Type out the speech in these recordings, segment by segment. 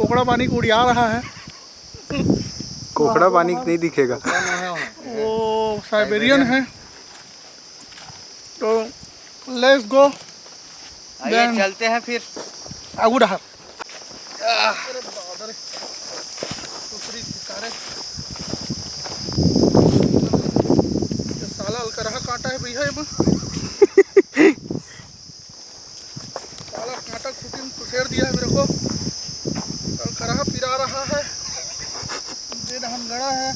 कोकड़ा पानी को उड़िया रहा है। कोकड़ा पानी नहीं दिखेगा, वो साइबेरियन है। तो लेट्स गो, आइए चलते हैं फिर आगू रहा। साला अलकरहा काटा है भैया ये साला कांटा खूटी में खुसेर दिया है मेरे को। अलकरहा पिरा रहा है, दिन हम गड़ा है।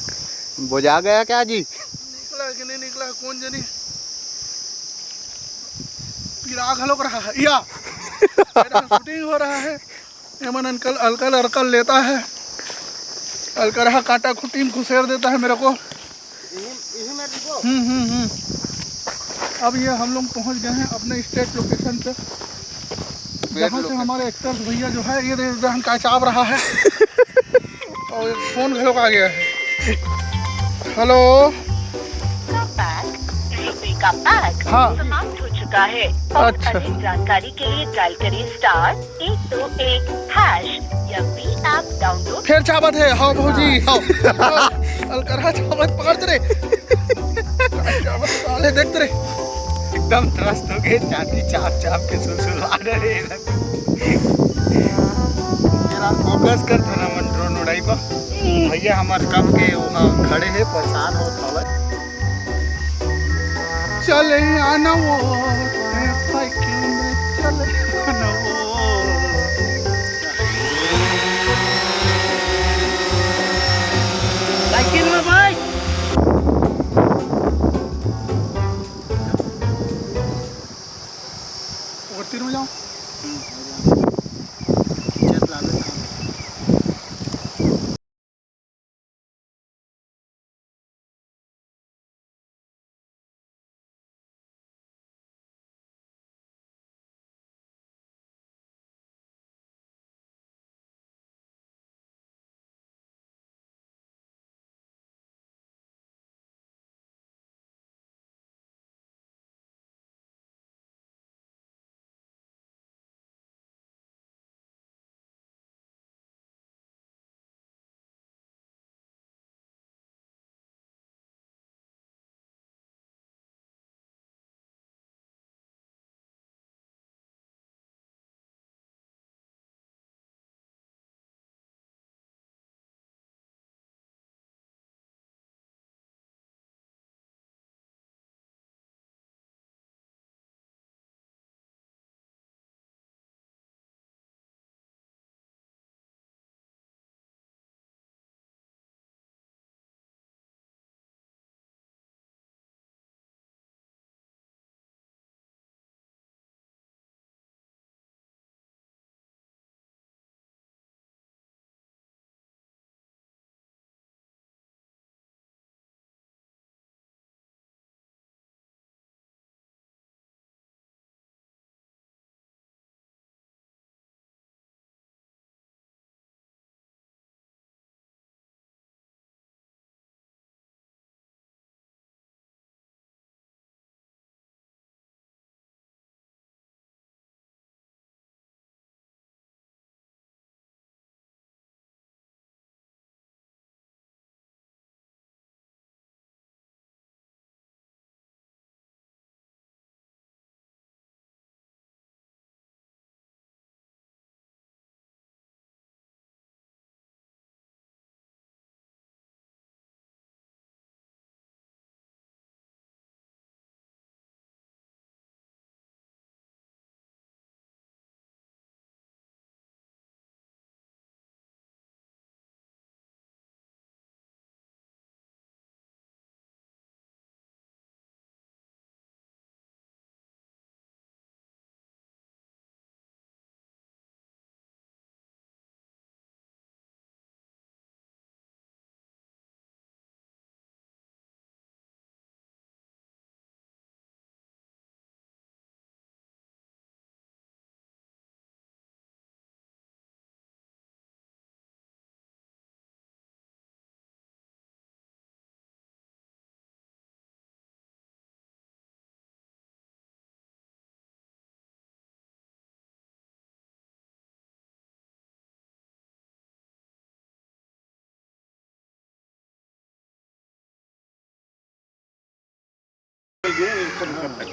बुझा गया क्या जी? निकला है कि नहीं निकला है कौन जानी। पिरा घलोक रहा है या शूटिंग हो रहा है। एमन अंकल अलकल अरकल लेता है, अलकरहा कांटा खूटी में खुसेर देता है मेरे को। अब ये हम लोग पहुंच गए हैं अपने स्टेट लोकेशन पे, जहाँ से हमारे एक्टर्स भैया जो है ये रहन का चाप रहा है। और फोन घलोक आ गया है। हेलो का पैक हाँ समाप्त हो चुका है। अच्छा। अधिक जानकारी के लिए डायल करिए *121# या V ऐप डाउनलोड। फिर चावत है, हाँ भौजी हाँ अलकरहा चावत पकड़ रे। चावत साले देखते रे, एकदम त्रस्त हो गए, चाटी चाप चाप के सुलसुला रहे। जरा फोकस कर थोड़ा मन ड्रोन उड़ाई बा। भैया हमार कब के वहाँ खड़े हैं, परेशान हो थोड़ा। चले आना वो साइकिल में चले आना वो। साइकिल में भाई और तीर में जाओ।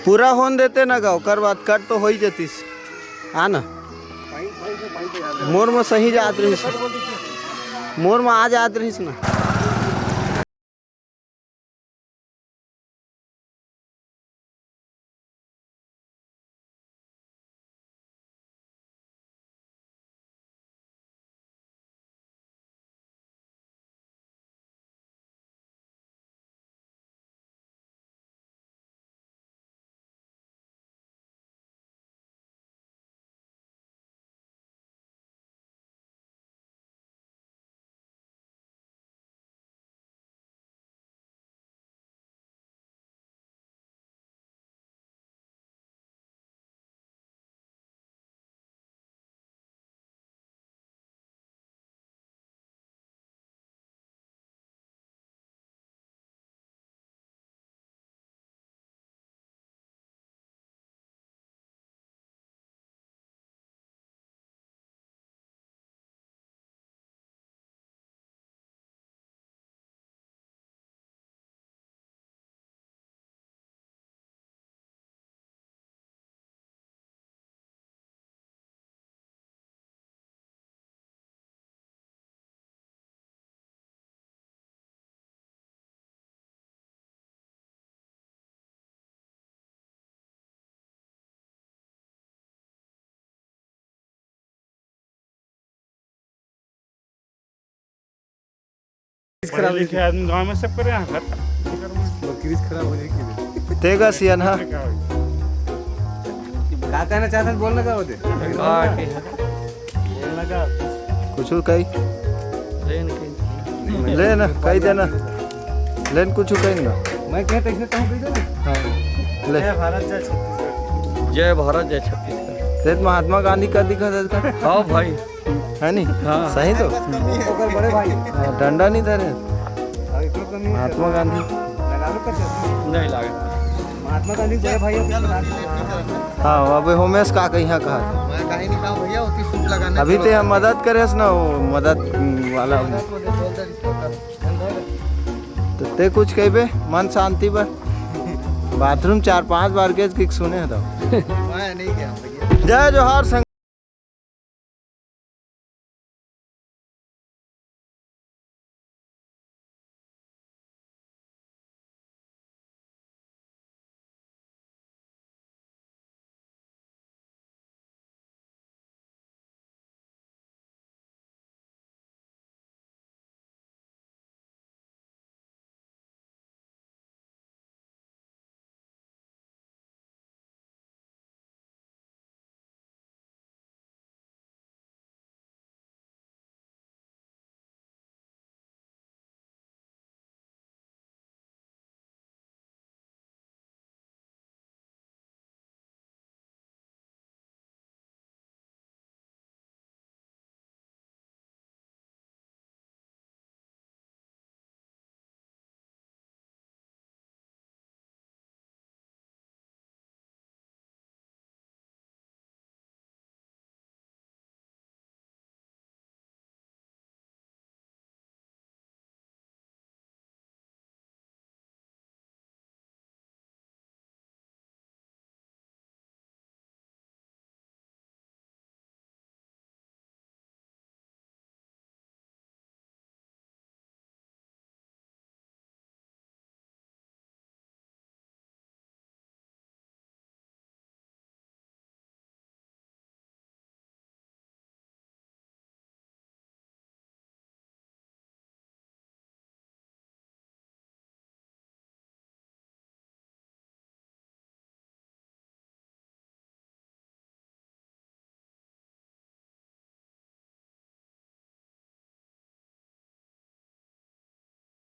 पूरा होन देते ना गाँव कर बात कट तो हो ही जतीस आ ना मोर में सही जात रहीस मोर में आ जात रहीस ना आदमी गाँव में सब करे खराब हो जाएगी। तेगा सियन हा क्या कहना चाहते हैं बोलने का होते कुछ कही ले ना कही देना लेन कुछ कही ना मैं कहते इसने तो कही देना ले जय भारत जय छत्तीसगढ़। तेज महात्मा गांधी का दिखा था हाँ भाई है नहीं हाँ। सही तो बड़े भाई डंडा नहीं धरे महात्मा गांधी नहीं लगा महात्मा गांधी बड़े भाई हाँ अब होमेश का कहीं कहा था मैं कहीं नहीं कहा भैया उतनी सूट लगाने अभी ते हम मदद करे ना वो मदद वाला तो ते कुछ कहबे मन शांति पर बाथरूम 4-5 बार के सुने तो मैं नहीं गया भैया। जय जोहार संग